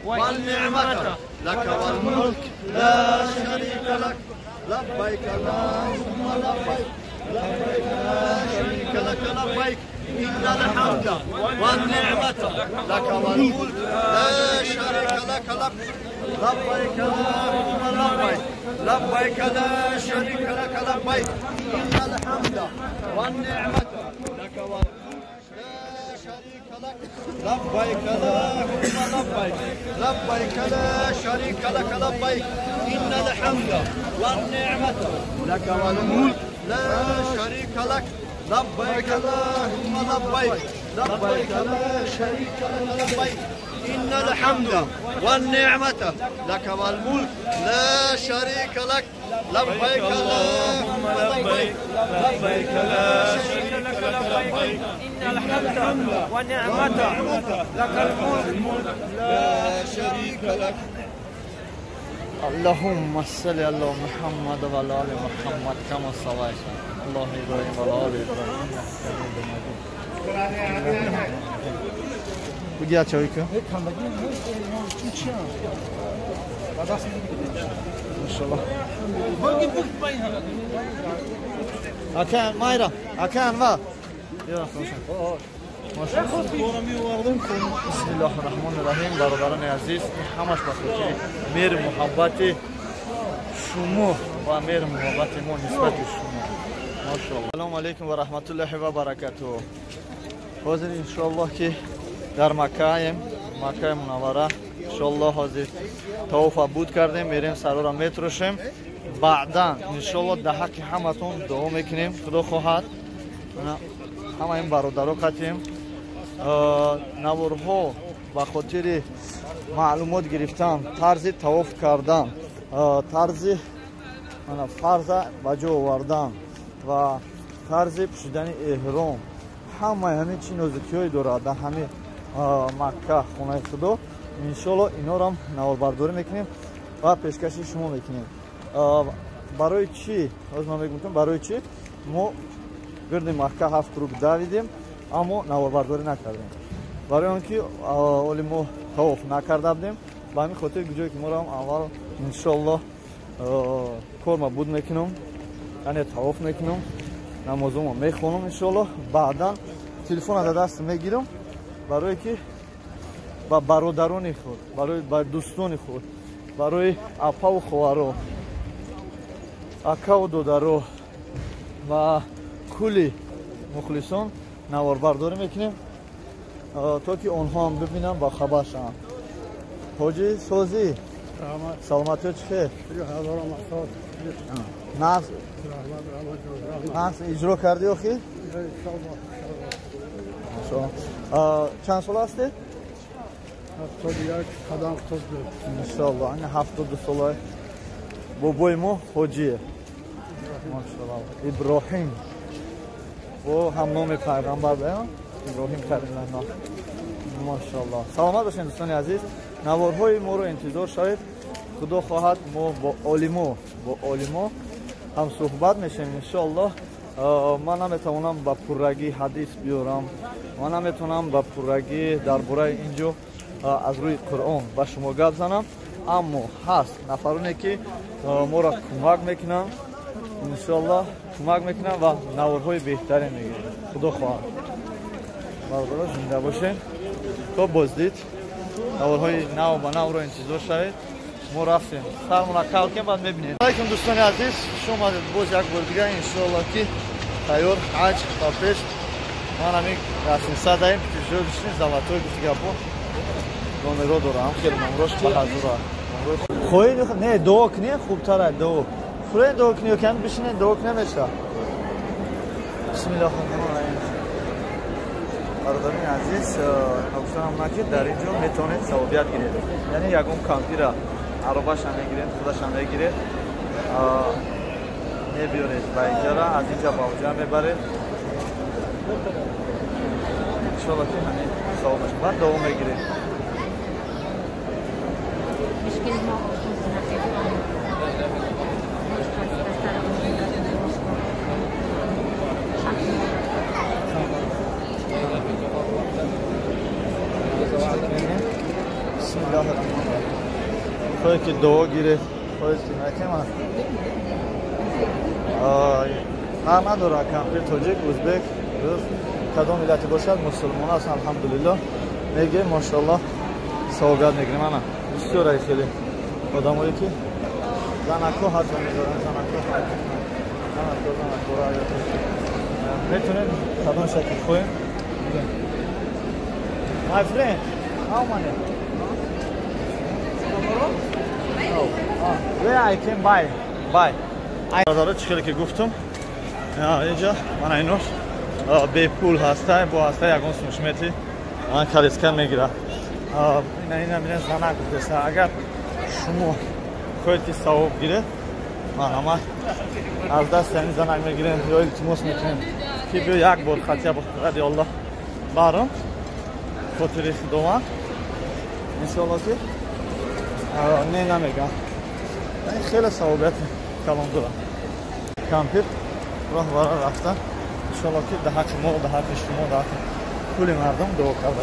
والنعمة لك والملك لا شريك لك لبيك اللهم لبيك لبيك لا شريك لك لبيك إن الحمد والنعمة لك والملك لا شريك لك لبيك اللهم لبيك لبيك لا شريك لك لبيك إن الحمد والنعمة لك والملك لا شريك لك لبيك اللهم لبيك لبيك لا شريك لك لبيك إن الحمد والنعمة لك والملك لا شريك لك لبيك اللهم لبيك لبيك لا شريك لك لبيك إن الحمد والنعمة لك والملك لا شريك لك لبيك اللهم لبيك لبيك لا شريك لك لبيك إن الحمد والنعمة لك الملك لا شريك لك. اللهم صل على محمد وعلى آل محمد كما صليت على إبراهيم وعلى آل إبراهيم بگی چایکا ماشاءالله اکان مایرا اکان وا یا بسم الله الرحمن الرحیم. برادران عزیز، همش با خاطر مهر محبت شما و مهر محبت ما نسبت به شما. ماشاءالله. سلام علیکم و رحمت الله و برکاته. حاضر ان شاء الله که در مکه منوره ان شاء الله حاضر طواف بود کردیم، میریم سرا را میتراشیم. بعدا ان شاء الله ده حق همتون دعا میکنیم خدا خواهد. همه این برادرها کتیم نوارها با خاطر معلومات گرفتن، طرز طواف کردن، طرز فرض بجا آوردن و طرز پوشیدن احرام، همه همین چی نزدیکی‌های داره در همه مکه خانه خدا. انشالله اینا رو هم نواربرداری میکنیم و پیشکشی شما میکنیم. برای چی؟ از من میگم برای چی ما گرد مکه 7 روز دویدیم اما نواربرداری نکردیم، برای آنکه اولی ما طواف نکرده بودیم. به همین خاطر جایی که ما را هم اول انشالله کار ما بود میکنم، یعنی طواف میکنم، نمازم میخونم انشالله. بعدا تلفن از دست میگیرم برای که با برادران خود، برای دوستان خود، برای اپا و خواهرها، اکا و دادرها و کلی مخلصان نواربرداری میکنیم تا که آنها هم ببینن با خبر شوند. حاجی سازی سلامتی چخیر؟ نفس اجرا کردی آخی؟ چند سال هستی؟ 71 قدم 72 انشاءالله. این 72 ساله بابای ما حاجیه ماشاءالله. ابراهیم و هم نام پیغمبر بیان ابراهیم کریم الله ماشاءالله. سلامت باشین دوستان عزیز. نوارهای ما رو انتظار شاید خدا خواهد ما با عالما هم صحبت میشیم انشاءالله. من نمیتونم با پررگی حدیث بیارم، من نمیتونم با پررگی درباره اینجا از روی قرآن با شما گپ زنم، اما هست نفرانی که ما را کمک میکنن انشاءالله، کمک میکنن و نوارهای بهتری میگیرن خدا خواهد. برادران زنده باشین تا بازدید. نوارهای نو با نو را انتظار شوید. ما رفتیم سرمون کل کنیم بعد میبینید. علیکم دوستان عزیز، شما باز یک بار دیگه انشاءالله که تیار حج تا پیش من همین رسیم صداییم که جا بشین زلطای دیگه با نمره دارم خیلی نمراش به حضور خواهی نه دعا کنی خوبتره دعا فرین دعا کنی و کن بشینه دعا کنی میشه. بسم الله الرحمن الرحیم. برادران عزیز نوشتن هم که در اینجا میتونید ثوابیت گیرید، یعنی یکم کامپی را عرباش هم میگیرید، خودش هم میگیرید، میبیارید با اینجا را از اینجا با اونجا میبرید انشاءالله که همین ثواب باشه. بعد دوم میگیرید. بسم الله خواهی که دعا گیره خواهی که نکیم فرق نداره کمپیر تاجیک ازبک کدام ملتی باشد مسلمان هست الحمدلله میگه ماشاءالله ثوابت میگیریم انا بسیار خیلی آدمایی که زنکو حتی میدارن زنکو میتونیم کدام شکل خویم My friend, how many? Where I can buy داره چیکاری که گفتم اینجا من اینوش به پول هسته با هسته یکون سوشمتی من کاریسکر میگیره این همینه زنک بودسته اگر شما خواهید که ثواب گیره من همه از دست این زنک میگیرم یا التماس میکنم که بیا یک بار خطیه رضی الله برام خاطر دوام انشاءالله که نه نمیگم خیلی ثوابت کلام دارم کمپیر راه برای رفتن انشاءالله که ده حق ما ده حق شما ده حق کل مردم دعا کرده